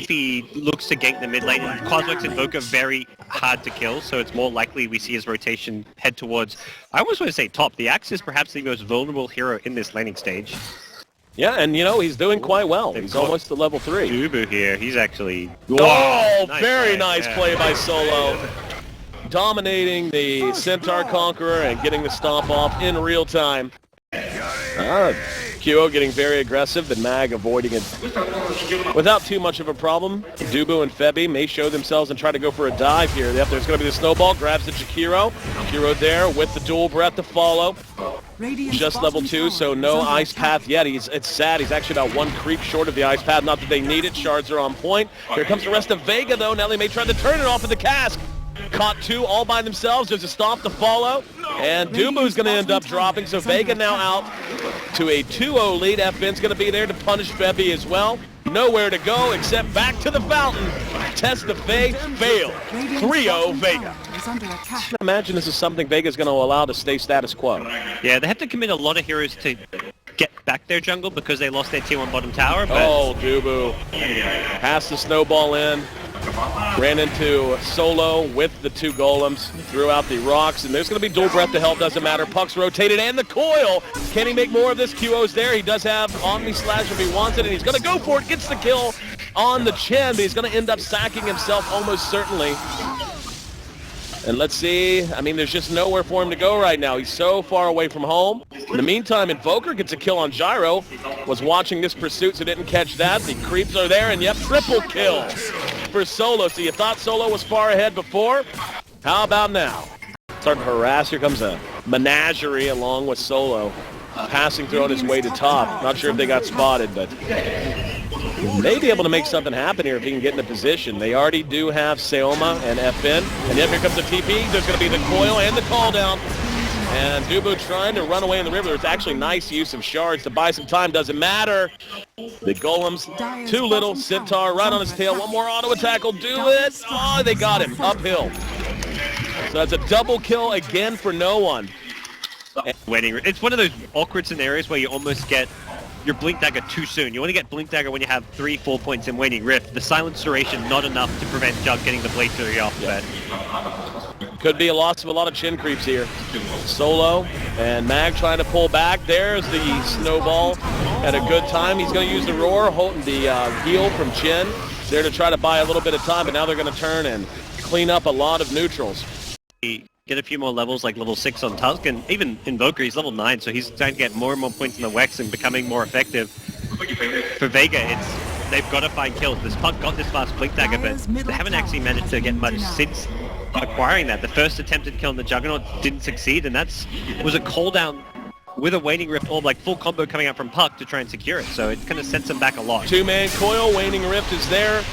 He looks to gank the mid lane. Cosmix and Voka very hard to kill, so it's more likely we see his rotation head towards, I almost want to say top. The Axe is perhaps the most vulnerable hero in this laning stage. Yeah, and you know, he's doing quite well. He's almost to level 3. Dubu here, he's actually... Oh, nice very play. nice play by Solo. Dominating the Centaur Conqueror and getting the stomp off in real time. QO getting very aggressive, but Mag avoiding it without too much of a problem. Dubu and Febby may show themselves and try to go for a dive here. Yep, there's going to be the snowball, grabs the Jakiro. Jakiro there with the dual breath to follow. Just level 2, so no ice path yet. It's sad. He's actually about 1 creep short of the ice path. Not that they need it. Shards are on point. Here comes the rest of Vega, though. Now they may try to turn it off of the cask. Caught 2 all by themselves. There's a stomp to follow. And Dubu's going to end up dropping, so Vega now out to a 2-0 lead. FN's going to be there to punish Febby as well. Nowhere to go except back to the fountain. Test of faith failed. 3-0 Vega. Imagine this is something Vega's going to allow to stay status quo. Yeah, they have to commit a lot of heroes to get back their jungle because they lost their tier 1 bottom tower. But... Oh, Dubu. Passed the snowball in. Ran into Solo with the 2 golems, threw out the rocks, and there's going to be dual breath to help, doesn't matter. Puck's rotated, and the coil. Can he make more of this? QO's there. He does have Omni Slash if he wants it, and he's going to go for it. Gets the kill on the chin, but he's going to end up sacking himself almost certainly. And let's see, I mean, there's just nowhere for him to go right now. He's so far away from home. In the meantime, Invoker gets a kill on Gyro. Was watching this pursuit, so didn't catch that. The creeps are there, and yep, triple kill for Solo. So you thought Solo was far ahead before? How about now? Starting to harass. Here comes a menagerie along with Solo. Passing through on his way to top. Not sure if they got spotted, but may be able to make something happen here if he can get in a position. They already do have Seoma and FN. And yep, here comes the TP. There's going to be the coil and the call down. And Dubu trying to run away in the river. It's actually nice use of shards to buy some time. Doesn't matter. The golems, too little. Centaur right on his tail. One more auto attack will do it. Oh, they got him uphill. So that's a double kill again for no one. Waiting. It's one of those awkward scenarios where you almost get your Blink Dagger too soon. You want to get Blink Dagger when you have 3-4 points in Waning Rift. The Silence Duration not enough to prevent Jug getting the blade theory off the bat. Could be a loss of a lot of chin creeps here. Solo and Mag trying to pull back. There's the snowball at a good time. He's going to use the roar, holding the heal from Chin. There to try to buy a little bit of time, but now they're going to turn and clean up a lot of neutrals. Get a few more levels, like level 6 on Tusk, and even Invoker, he's level 9, so he's starting to get more and more points in the Wex and becoming more effective. For Vega, they've got to find kills. This Puck got this fast Blink Dagger, but they haven't actually managed to get much since acquiring that. The first attempted kill on the Juggernaut didn't succeed, and was a call down with a Waning Rift orb, like full combo coming out from Puck to try and secure it, so it kind of sets them back a lot. 2-man coil, Waning Rift is there.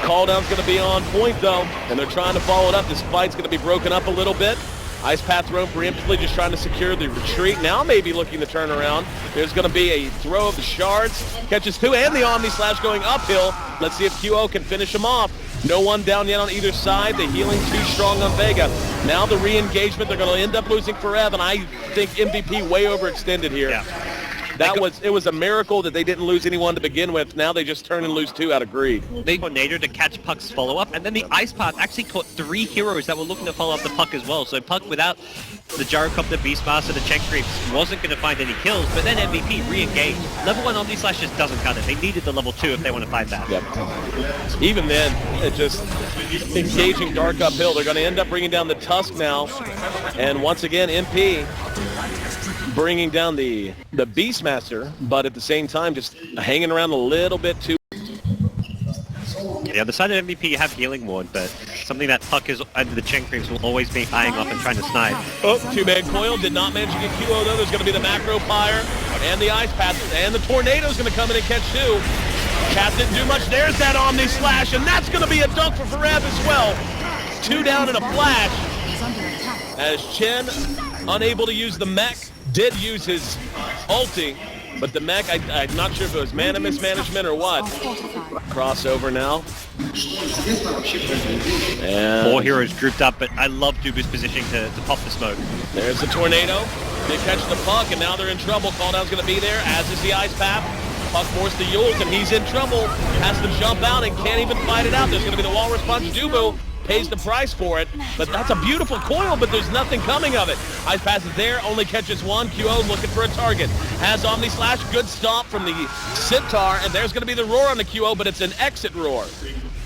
Call down's going to be on point though, and they're trying to follow it up. This fight's going to be broken up a little bit. Ice Path thrown preemptively, just trying to secure the retreat. Now maybe looking to turn around. There's going to be a throw of the shards. Catches 2 and the Omni Slash going uphill. Let's see if QO can finish him off. No one down yet on either side. The healing too strong on Vega. Now the re-engagement. They're going to end up losing for Ev, and I think MVP way overextended here. Yeah. It was a miracle that they didn't lose anyone to begin with. Now they just turn and lose 2 out of greed. They Tornado to catch Puck's follow-up, and then the Ice Path actually caught 3 heroes that were looking to follow up the Puck as well. So Puck, without the Gyrocopter, Beastmaster, the Check Creeps, wasn't going to find any kills, but then MVP re-engaged. Level 1 Omni Slash just doesn't cut it. They needed the level 2 if they want to fight that. Yep. Even then, it just engaging Dark uphill. They're going to end up bringing down the Tusk now. And once again, MP bringing down the Beastmaster, but at the same time just hanging around a little bit too. Yeah, the side of MVP you have Healing Ward, but something that Puck is under the Chen Creeps will always be eyeing off and trying to snipe. Oh, 2-man coil did not manage to get QO though. There's going to be the Macro Fire and the Ice Path, and the Tornado's going to come in and catch 2. Cat didn't do much. There's that Omni Slash, and that's going to be a dunk for Farab as well. 2 down in a flash. As Chen, unable to use the mech, did use his ulti, but the mech, I'm not sure if it was mana mismanagement or what. Crossover now. And 4 heroes grouped up, but I love Dubu's positioning to pop the smoke. There's the Tornado. They catch the puck, and now they're in trouble. Calldown's going to be there, as is the Ice Path. Puck forced to Yules, and he's in trouble. Has to jump out and can't even fight it out. There's going to be the Walrus Punch. Dubu pays the price for it, but that's a beautiful coil, but there's nothing coming of it. Ice Pass is there, only catches one. QO looking for a target. Has Omni Slash, good stomp from the Centaur, and there's going to be the roar on the QO, but it's an exit roar.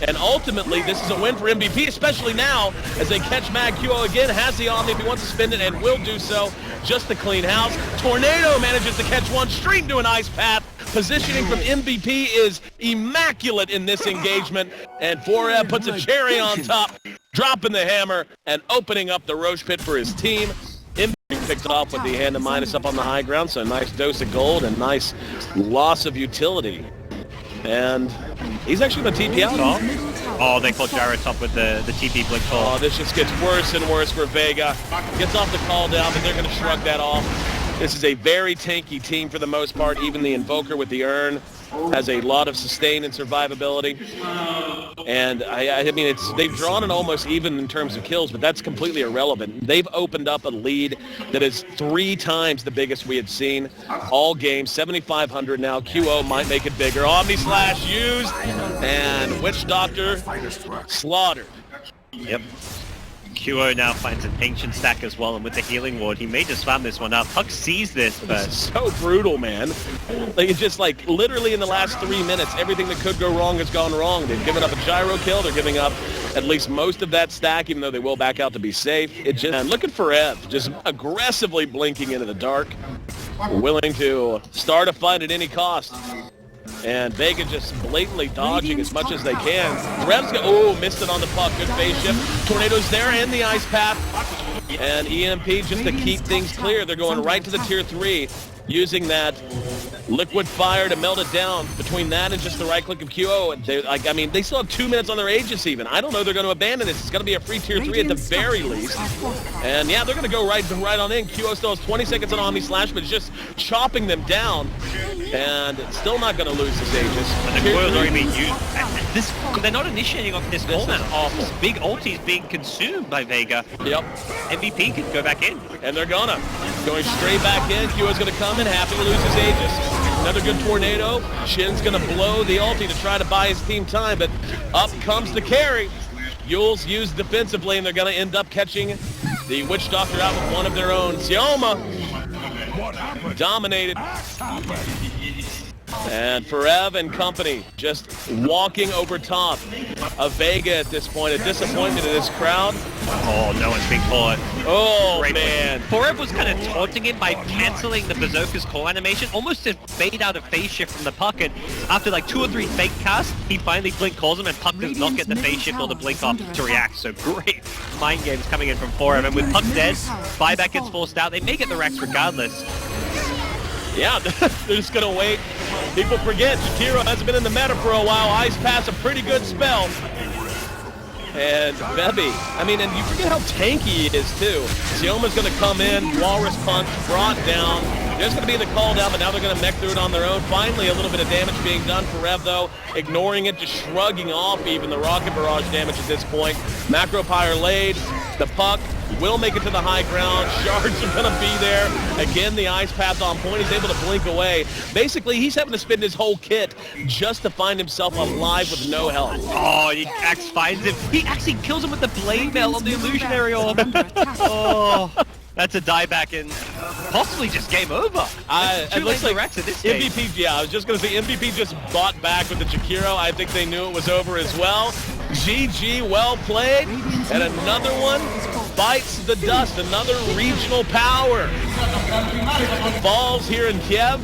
And ultimately, this is a win for MVP, especially now as they catch Mag. QO again, has the Omni if he wants to spin it, and will do so. Just to clean house. Tornado manages to catch one straight into an Ice Path. Positioning from MVP is immaculate in this engagement, and Forev puts a cherry on top, dropping the hammer and opening up the Roche pit for his team. MVP picked off with the hand to minus up on the high ground, so a nice dose of gold and nice loss of utility. And he's actually going to TP out. Oh, they caught Jared top with the TP blink call. Oh, this just gets worse and worse for Vega. Gets off the call down, but they're going to shrug that off. This is a very tanky team for the most part. Even the Invoker with the urn has a lot of sustain and survivability. And I mean, they've drawn it almost even in terms of kills, but that's completely irrelevant. They've opened up a lead that is 3 times the biggest we had seen all game. 7,500 now. QO might make it bigger. Omni Slash used, and Witch Doctor slaughtered. Yep. QO now finds an ancient stack as well, and with the healing ward, he may just spam this one up. Puck sees this, but so brutal, man. Like, it's just like literally in the last 3 minutes, everything that could go wrong has gone wrong. They've given up a gyro kill. They're giving up at least most of that stack, even though they will back out to be safe. It just, and look at Forev, just aggressively blinking into the dark, willing to start a fight at any cost. And Vega just blatantly dodging as much as they can. Rev's missed it on the puck. Good phase shift. Tornado's there and the Ice Path. And EMP just to keep things clear. They're going right to the tier 3, using that liquid fire to melt it down. Between that and just the right click of QO, they still have 2 minutes on their Aegis even. I don't know they're going to abandon this. It's going to be a free tier 3 at the very least. And yeah, they're going to go right on in. QO still has 20 seconds on Omni Slash, but it's just chopping them down. And still not going to lose this Aegis. And the coil's already being used. They're not initiating off this call now. Awful. This big ulti is being consumed by Vega. Yep. MVP could go back in. And they're gonna. Going straight back in. QO's going to come in, happy to lose his Aegis. Another good tornado. Shin's going to blow the ulti to try to buy his team time, but up comes the carry. Yules used defensively, and they're going to end up catching the Witch Doctor out with one of their own. Sioma dominated. And Forev and company just walking over top of Vega at this point. A disappointment in this crowd. Oh, no one's being caught. Oh, great man. Forev was kind of taunting him by canceling the Berserker's core animation, almost to fade out a phase shift from the puck. And after like 2 or 3 fake casts, he finally blink calls him, and Puck does not get the phase shift or the blink off to react. So great mind games coming in from Forev. And with Puck dead, buyback gets forced out. They may get the Rex regardless. Yeah, they're just going to wait. People forget, Shakiro hasn't been in the meta for a while. Ice Pass a pretty good spell. And Bebby, I mean, and you forget how tanky he is, too. Sioma's going to come in, Walrus Punch, brought down. There's going to be the call down, but now they're going to mech through it on their own. Finally, a little bit of damage being done for Rev, though. Ignoring it, just shrugging off even the rocket barrage damage at this point. Macro Pyre laid. The puck will make it to the high ground. Shards are going to be there. Again, the Ice Path on point. He's able to blink away. Basically, he's having to spend his whole kit just to find himself alive with no health. Oh, Axe finds him. He actually kills him with the blade mail on the illusionary orb. Oh, that's a dieback and possibly just game over. It looks like Rex at this stage. MVP, yeah, I was just going to say MVP just bought back with the Jakiro. I think they knew it was over as well. GG, well played. And another one bites the dust. Another regional power falls here in Kiev.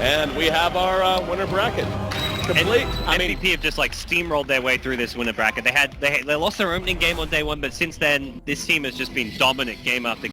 And we have our winner bracket complete. MVP have just like steamrolled their way through this winner bracket. They lost their opening game on day 1, but since then, this team has just been dominant game after